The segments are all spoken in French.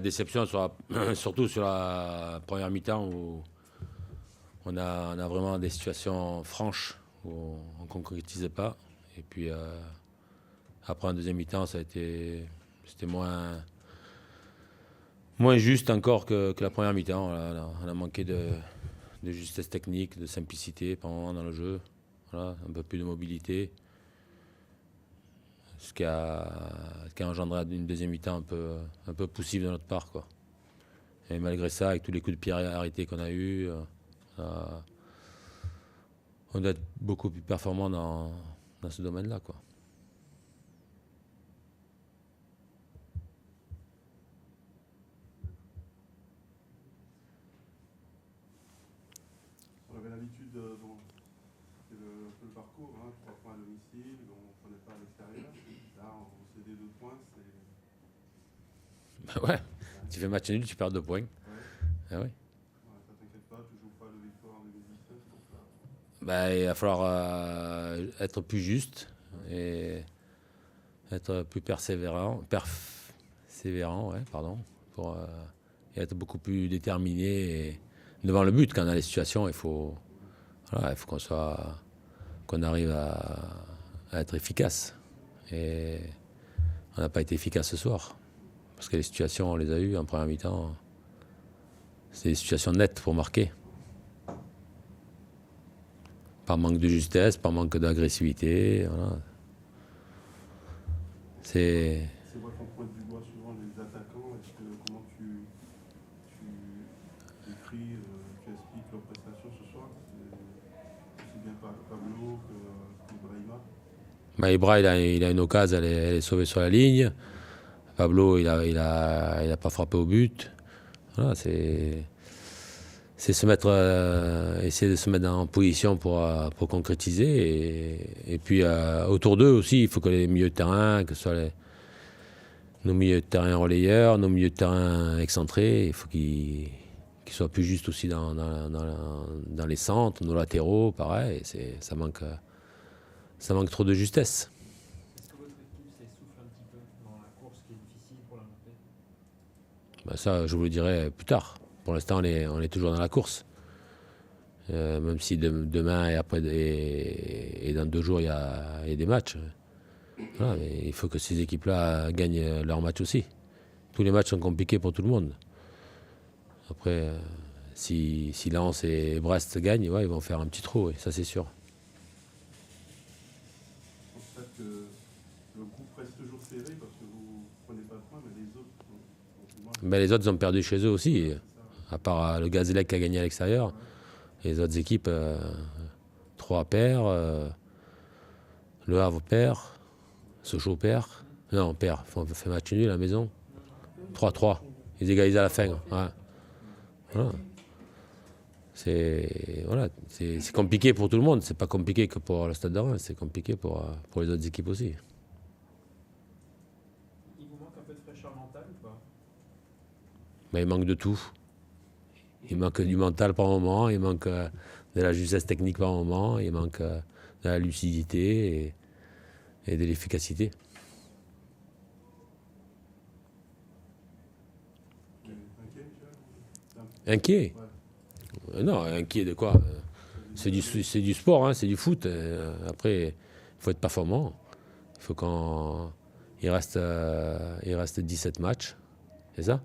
Déception surtout sur la première mi-temps où on a vraiment des situations franches où on ne concrétisait pas. Et puis après en deuxième mi-temps, c'était moins juste encore que la première mi-temps. Voilà, on a manqué de justesse technique, de simplicité par moment dans le jeu. Voilà, un peu plus de mobilité. Ce qui a engendré une deuxième mi-temps un peu poussive de notre part, quoi. Et malgré ça, avec tous les coups de pied arrêtés qu'on a eus, on doit être beaucoup plus performant dans ce domaine-là, quoi. On avait l'habitude, c'est un peu le parcours, 3 points à domicile, on ne prenait pas à l'extérieur. Là, on cédait 2 points, c'est... Ouais, tu fais match nul, tu perds 2 points. Ouais. Ah ouais. Ça t'inquiète pas, tu joues pas de victoire en 2017, donc là... Il va falloir être plus juste et être plus persévérant, ouais, pardon, et être beaucoup plus déterminé et devant le but. Quand on a les situations, il faut qu'on arrive à être efficace. Et on n'a pas été efficace ce soir. Parce que les situations, on les a eues en première mi-temps. C'est des situations nettes pour marquer. Par manque de justesse, par manque d'agressivité. Voilà. C'est vrai qu'on pointe du doigt souvent les attaquants. Comment tu décris, tu expliques leur prestation ce soir? C'est aussi bien Pablo que Brahima. Ibra, il a une occasion, elle est sauvée sur la ligne. Pablo, il a pas frappé au but. Voilà, c'est essayer de se mettre en position pour concrétiser. Et puis autour d'eux aussi, il faut que les milieux de terrain, que ce soit nos milieux de terrain relayeurs, nos milieux de terrain excentrés, il faut qu'ils soient plus justes aussi dans les centres, nos latéraux, pareil. Ça manque trop de justesse. Est-ce que votre équipe s'essouffle un petit peu dans la course qui est difficile pour la montée? Ça, je vous le dirai plus tard. Pour l'instant, on est toujours dans la course. Même si demain et dans 2 jours, il y a des matchs. Voilà, mais il faut que ces équipes-là gagnent leurs matchs aussi. Tous les matchs sont compliqués pour tout le monde. Après, si Lens et Brest gagnent, ouais, ils vont faire un petit trou, oui, ça c'est sûr. Je constate que le groupe reste toujours serré parce que vous ne prenez pas de points, mais les autres ont Les autres ont perdu chez eux aussi. À part le Gazélec qui a gagné à l'extérieur. Les autres équipes, 3 perd, Le Havre perd, Sochaux perd. Non, on perd. On fait match nul à la maison. 3-3. Ils égalisent à la fin. Ouais. Voilà. C'est compliqué pour tout le monde. C'est pas compliqué que pour le Stade de Reims. C'est compliqué pour les autres équipes aussi. Il vous manque un peu de fraîcheur mentale ou pas? Il manque de tout. Il manque du mental par moment, il manque de la justesse technique par moment, il manque de la lucidité et de l'efficacité. Inquiet? Non, inquiet de quoi? C'est du sport, hein, c'est du foot. Après, il faut être performant. Il faut il reste 17 matchs, c'est ça?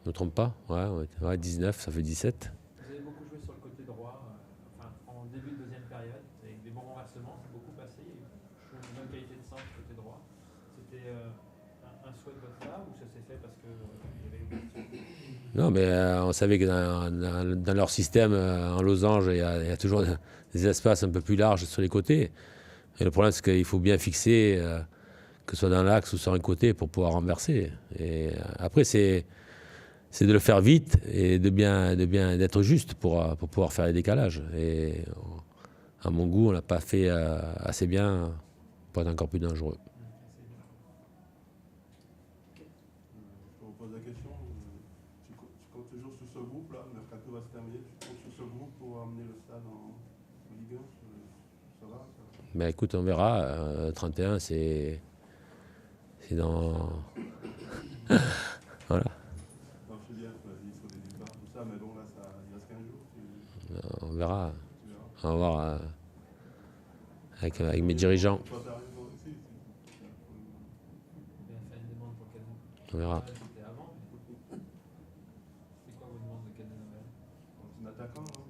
Je ne me trompe pas? Ouais, 19, ça fait 17. Vous avez beaucoup joué sur le côté droit, en début de deuxième période, avec des bons renversements, c'est beaucoup passé. Je trouve une bonne qualité de centre côté droit. C'était un souhait de votre part ou ça s'est fait parce qu'il y avait une question? Non, mais on savait que dans leur système, en losange, il y a toujours des espaces un peu plus larges sur les côtés. Et le problème, c'est qu'il faut bien fixer, que ce soit dans l'axe ou sur un côté, pour pouvoir renverser. Et après, c'est de le faire vite et d'être juste pour pouvoir faire les décalages. Et à mon goût, on ne l'a pas fait assez bien pour être encore plus dangereux. Je vous pose la question. Tu comptes toujours sur ce groupe-là, le mercato va se terminer, tu comptes sur ce groupe pour amener le Stade en Ligue 1? Ça va? Écoute, on verra. 31, c'est dans... ça, mais bon, là, il reste 15 jours. On verra. Tu verras. On va voir avec mes dirigeants. Toi, t'arrives aussi. Bien fait une demande pour Cadeau. On verra. C'était avant. C'est quoi vos demandes de Cadeau Noël? C'est un attaquant, hein,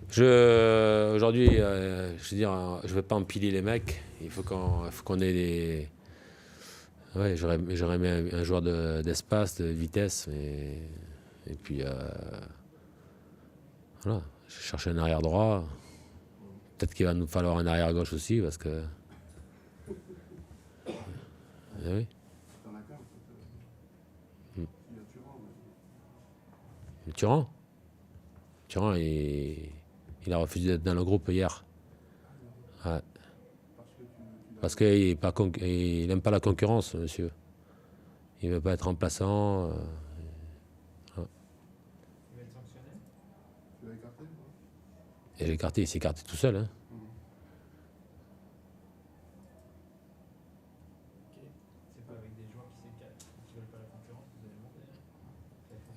monsieur. Aujourd'hui, je veux dire, je vais pas empiler les mecs. Il faut qu'on ait des. Ouais, j'aurais aimé un joueur d'espace, de vitesse, et puis voilà. Je cherche un arrière droit. Peut-être qu'il va nous falloir un arrière gauche aussi, parce que. Eh oui. T'en as qu'un, peut-être. Il y a Thuram, mais... Thuram, il a refusé d'être dans le groupe hier. Ouais. Parce qu'il n'aime pas la concurrence, monsieur. Il ne veut pas être remplaçant. Il va être sanctionné? Tu l'as écarté, toi? Et il s'est écarté tout seul. Hein. Ok. C'est pas avec des joueurs qui s'écartent, qui veulent pas la concurrence, vous allez monter.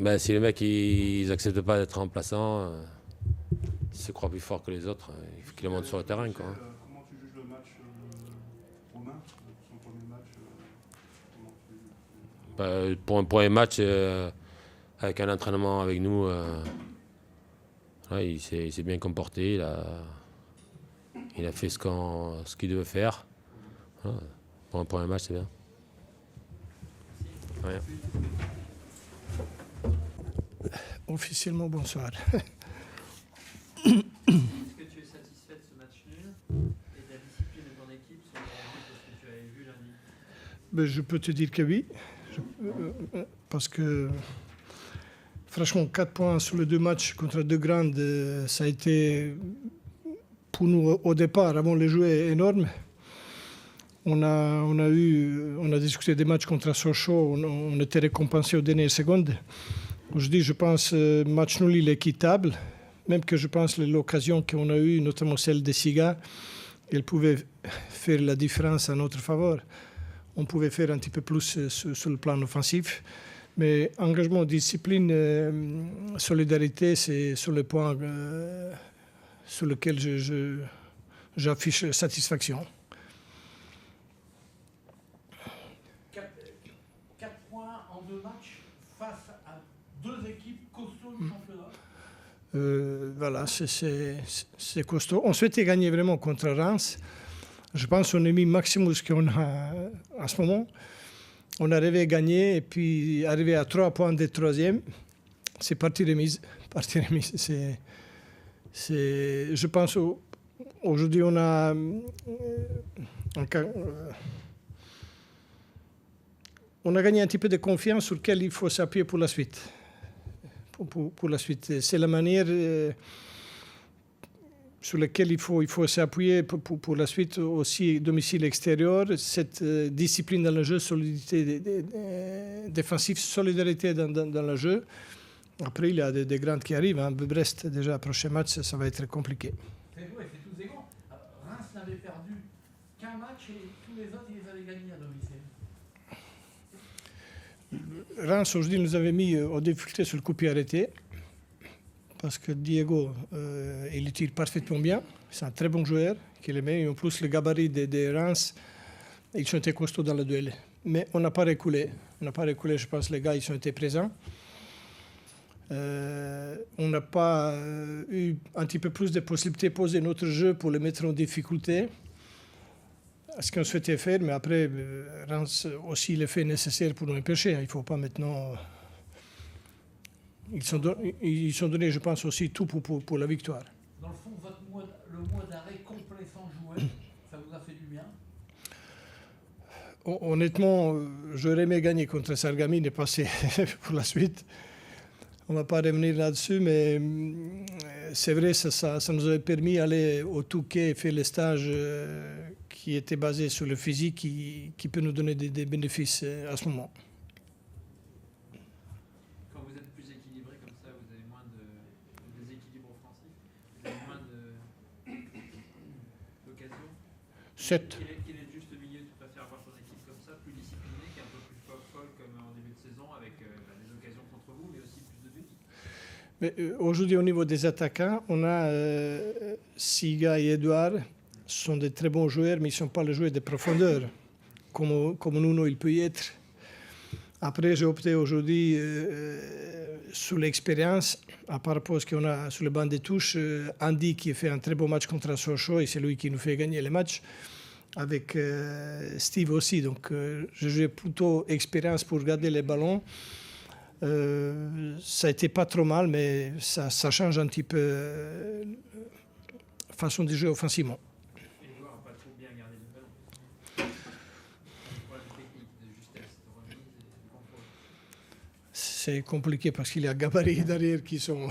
Ben, si les mecs ils n'acceptent pas d'être remplaçants, ils se croient plus forts que les autres, il faut qu'ils le montent sur le terrain. Quoi. Comment tu juges le match Romain, son premier match comment tu... Pour un premier match, avec un entraînement avec nous, ouais, il s'est bien comporté, il a fait ce qu'il devait faire. Voilà. Pour un premier match, c'est bien. Rien. Officiellement, bonsoir. Est-ce que tu es satisfait de ce match nul et de la discipline de ton équipe sur le rendu de ce que tu avais vu lundi? Ben, je peux te dire que oui. Parce que, franchement, 4 points sur les 2 matchs contre 2 grandes, ça a été, pour nous, au départ, avant les jeux, énorme. On a discuté des matchs contre Sochaux, on était récompensé aux dernières secondes. Aujourd'hui, je pense que le match nul il est équitable, même que je pense que l'occasion qu'on a eue, notamment celle de Siga, elle pouvait faire la différence en notre faveur. On pouvait faire un petit peu plus sur le plan offensif. Mais engagement, discipline, solidarité, c'est sur le point sur lequel j'affiche satisfaction. 4 points en 2 matchs face à 2 équipes costauds du championnat. Voilà, c'est costaud. On souhaitait gagner vraiment contre Reims. Je pense qu'on a mis maximum ce qu'on a en ce moment. On arrivait à gagner et puis arrivé à 3 points des 3e. C'est partie remise. Je pense aujourd'hui on a gagné un petit peu de confiance sur laquelle il faut s'appuyer pour la suite. Pour la suite. C'est la manière sur laquelle il faut s'appuyer pour la suite aussi, domicile extérieur, cette discipline dans le jeu, solidité défensive, solidarité dans le jeu. Après, il y a des grandes qui arrivent. Hein. Brest, déjà, prochain match, ça va être compliqué. C'est tous égaux. Reims n'avait perdu qu'un match et tous les autres, ils les avaient gagnés à domicile. Reims, aujourd'hui, nous avait mis en difficulté sur le coup de pied arrêté. Parce que Diego, il tire parfaitement bien. C'est un très bon joueur qui le met. Et en plus, le gabarit de Reims, ils ont été costauds dans le duel. Mais on n'a pas reculé. Je pense, les gars, ils ont été présents. On n'a pas eu un petit peu plus de possibilités de poser notre jeu pour le mettre en difficulté. Ce qu'on souhaitait faire, mais après, Reims aussi le fait nécessaire pour nous empêcher. Il ne faut pas maintenant... Ils sont donnés, je pense, aussi tout pour la victoire. Dans le fond, le mois d'arrêt complet sans jouer, ça vous a fait du bien? Honnêtement, j'aurais aimé gagner contre Sarreguemines et passer pour la suite. On ne va pas revenir là-dessus, mais c'est vrai, ça nous avait permis d'aller au Touquet et faire les stages qui étaient basés sur le physique, qui peut nous donner des bénéfices à ce moment. Quand vous êtes plus équilibré comme ça, vous avez moins de déséquilibre offensif, vous avez moins d'occasions. 7. Quel est le juste milieu? Tu préfères avoir ton équipe comme ça, plus disciplinée, qui est un peu plus folle comme en début de saison, avec des occasions contre vous, mais aussi plus Mais aujourd'hui, au niveau des attaquants, on a Siga et Edouard, sont de très bons joueurs, mais ils ne sont pas les joueurs de profondeur, comme Nuno il peut y être. Après, j'ai opté aujourd'hui sur l'expérience, à part rapport à ce qu'on a sur le banc de touche, Andy qui fait un très beau match contre Sochaux et c'est lui qui nous fait gagner les matchs, avec Steve aussi. Donc, je jouais plutôt expérience pour garder les ballons. Ça a été pas trop mal, mais ça change un petit peu façon de jouer offensivement. Et les joueurs n'ont pas trop bien gardé le ballon. Un problème technique, de justesse, de remise et de contrôle. C'est compliqué parce qu'il y a gabarits derrière qui sont...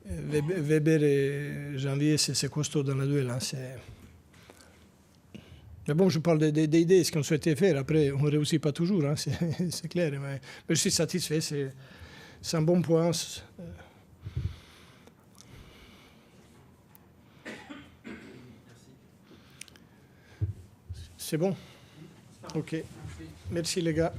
Weber et Janvier, c'est costaud dans la duel. Hein, mais bon, je parle des idées, ce qu'on souhaitait faire. Après, on ne réussit pas toujours, hein, c'est clair. Mais je suis satisfait, c'est un bon point. C'est bon? Ok. Merci les gars.